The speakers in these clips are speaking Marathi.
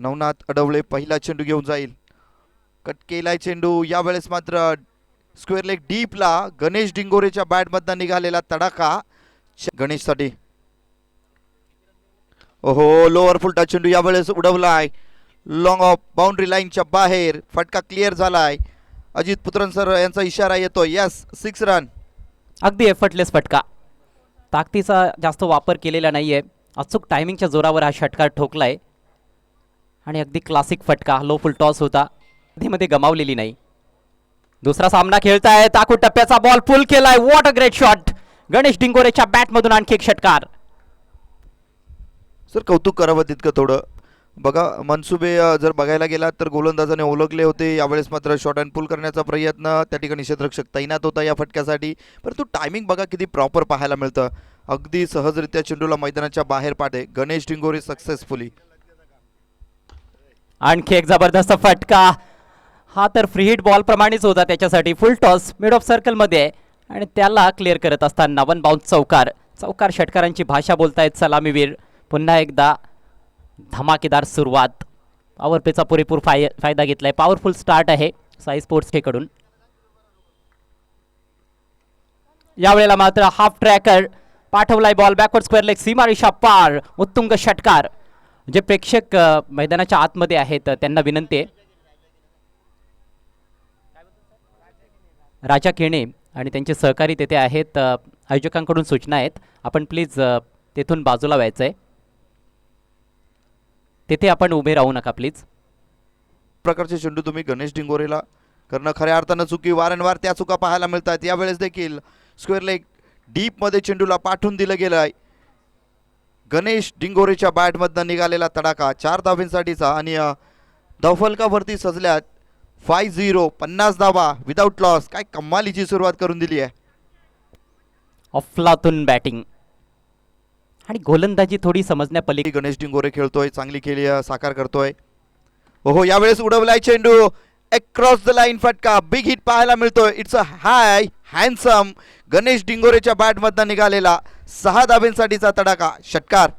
नवनाथ अडवळे पहिला चेंडू घेऊन जाईल. कट केलाय चेंडू, यावेळेस मात्र स्क्वेअर लेग डीपला गणेश डिंगोरेच्या बॅटमधनं निघालेला तडाखा गणेशसाठी. ओहो, लोअर फुलटा चेंडू यावेळेस उडवलाय लॉंग ऑफ बाउंड्री लाईनच्या बाहेर. फटका क्लिअर झालाय. अजित पुत्रन सर यांचा इशारा येतोय. Yes, 6 run. अगदी एफर्टलेस फटका, ताकदीचा जास्त वापर केलेला नाहीये. अचूक टायमिंगच्या जोरावर हा षटकार ठोकलाय आणि अगदी क्लासिक फटका. लो फुल टॉस होता, मध्ये गमावलेली नाही. दुसरा सामना खेळताय. ताकू टप्प्याचा बॉल पुल केलाय. What a great shot. Ganesh डिंगोरेच्या बॅटमधून आणखी एक षटकार. सर कौतुक करावं तितकं थोडं. बघा, मनसुबे जर बघायला गेलात तर गोलंदाजाने ओळखले होते. यावेळेस मात्र शॉट अँड पुल करण्याचा प्रयत्न, त्या ठिकाणी क्षेत्ररक्षक तैनात होता या फटक्यासाठी. परंतु टायमिंग बघा किती प्रॉपर पाहायला मिळतं. अगदी सहजरित्या चेंडूला मैदानाच्या बाहेर पाडे गणेश डिंगोरे सक्सेसफुली. आणखी एक जबरदस्त फटका. हा तर फ्री हिट बॉल प्रमाणेच होता त्याच्यासाठी. फुल टॉस मिड ऑफ सर्कल मध्ये आणि त्याला क्लिअर करत असताना 1 बाउन्स चौकार. चौकार षटकारांची भाषा बोलतायत सलामीवीर. पुन्हा एकदा धमाकेदार सुरुवात. पॉवर प्लेचा पुरेपूर फायदा घेतलाय. पॉवरफुल स्टार्ट आहे साई स्पोर्ट्स कडून. यावेळेला मात्र हाफ ट्रॅकर पाठवलाय बॉल बॅकवर्ड स्क्वेअर लेग सीमारेषा पार. उत्तुंग षटकार. जे प्रेक्षक मैदानाच्या आतमध्ये आहेत त्यांना विनंती आहे, राजा केणे आणि त्यांचे सहकारी तेथे आहेत. आयोजकांकडून सूचना आहेत, आपण प्लीज तेथून बाजूला व्हायचंय. तेथे आपण उभे राहू नका प्लीज. प्रकारचे चेंडू तुम्ही गणेश डिंगोरेला करणं खऱ्या अर्थानं चुकी. वारंवार त्या चुका पाहायला मिळतात. यावेळेस देखील स्क्वेअर लेग डीप मध्ये चेंडूला पाठवून दिलं गेलंय. गणेश डिंगोरेच्या बॅटमधनं निघालेला तडाखा 4 धावांसाठीचा आणि धावफलकावरती सजल्यात 5-0. 50 धावा विदाउट लॉस. काय कमालीची सुरुवात करून दिली आहे. अफलातून बॅटिंग आणि गोलंदाजी थोडी समजण्या पलीकडे. गणेश डिंगोरे खेळतोय, चांगली खेळी साकार करतोय. ओहो, यावेळेस उडवलाय चेंडू अक्रॉस द लाईन. फटका, बिग हिट पाहायला मिळतोय. It's a high handsome. Ganesh डिंगोरेच्या बॅटमधनं निघालेला 6 धाब्यांसाठीचा तडाखा षटकार.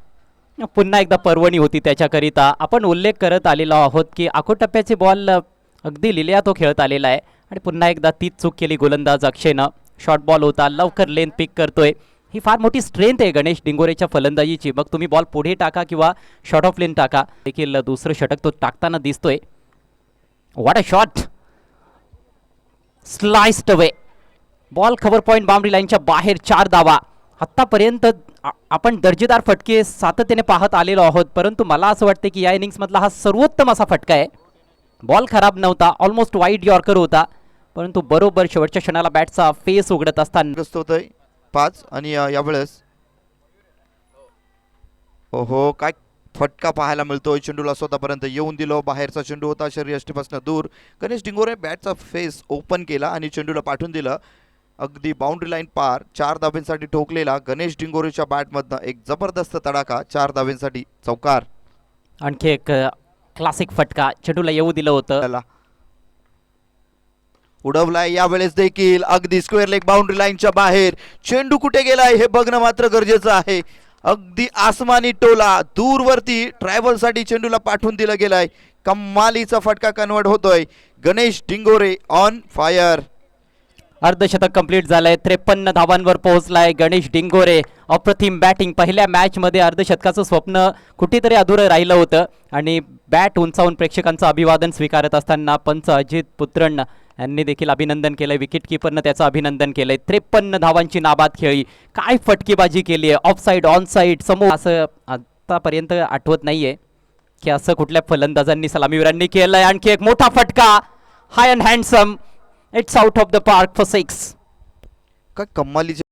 पुन्हा एकदा पर्वणी होती त्याच्याकरिता. आपण उल्लेख करत आलेलो आहोत की आखोटप्प्याचे बॉल अगदी लिहिल्या तो खेळत आलेला आहे आणि पुन्हा एकदा तीच चूक केली गोलंदाज अक्षयनं. शॉर्ट बॉल होता, लवकर लेन पिक करतोय. ही फार मोठी स्ट्रेंथ आहे गणेश डिंगोरेच्या फलंदाजीची. मग तुम्ही बॉल पुढे टाका किंवा शॉर्ट ऑफ लेन टाका, देखील दुसरं षटक तो टाकताना दिसतोय. What a shot. Sliced away. Ball cover point boundary लाईनच्या बाहेर. 4 धावा. आत्तापर्यंत आपण दर्जेदार फटके सातत्याने पाहत आलेलो आहोत, परंतु मला असं वाटतं की या इनिंग्समधला हा सर्वोत्तम असा फटका आहे. बॉल खराब नव्हता, ऑलमोस्ट वाईड यॉर्कर होता, परंतु बरोबर शेवटच्या क्षणाला बॅटचा फेस उघडत असताना 5 आणि यावेळेस ओहो, काय फटका पाहायला मिळतोय. चेंडूला स्वतःपर्यंत येऊन दिलो. बाहेरचा चेंडू होता, शरीरयष्टीपासून दूर. गणेश डिंगोरे बॅटचा फेस ओपन केला आणि चेंडूला पाठवून दिलं. अगदी बाउंड्री लाईन पार. 4 धाब्यांसाठी ठोकलेला गणेश डिंगोरेच्या बॅटमधनं एक जबरदस्त तडाखा. 4 धाब्यांसाठी चौकार. आणखी एक क्लासिक फटका. चेंडूला येऊ दिलं होतं. उडवलाय यावेळेस देखील अगदी स्क्वेअर लेग बाउंड्री लाईनच्या बाहेर. चेंडू कुठे गेलाय हे बघणं मात्र गरजेचं आहे. अगदी आसमानी टोला दूरवरती ट्रॅव्हल साठी चेंडूला पाठवून दिलं गेलाय. कमालीचा फटका कन्वर्ट होतोय. Ganesh Dingore on fire. अर्धशतक कंप्लीट झालंय. 53 धावांवर पोहोचलाय गणेश डिंगोरे. अप्रतिम बॅटिंग. पहिल्या मॅच मध्ये अर्धशतकाचं स्वप्न कुठेतरी अधुरं राहिलं होतं आणि बॅट उंचावून प्रेक्षकांचं अभिवादन स्वीकारत असताना पंच अजित पुत्रन यांनी देखील अभिनंदन केलंय. विकेट किपरनं त्याचं अभिनंदन केलंय. 53 धावांची नाबाद खेळी. काय फटकेबाजी केली आहे. ऑफ साईड, ऑन साईड, समोर. असं आतापर्यंत आठवत नाहीये की असं कुठल्या फलंदाजांनी सलामीवीरांनी केलंय. आणखी एक मोठा फटका. High and handsome. It's out of the park for 6. काय कमालीचे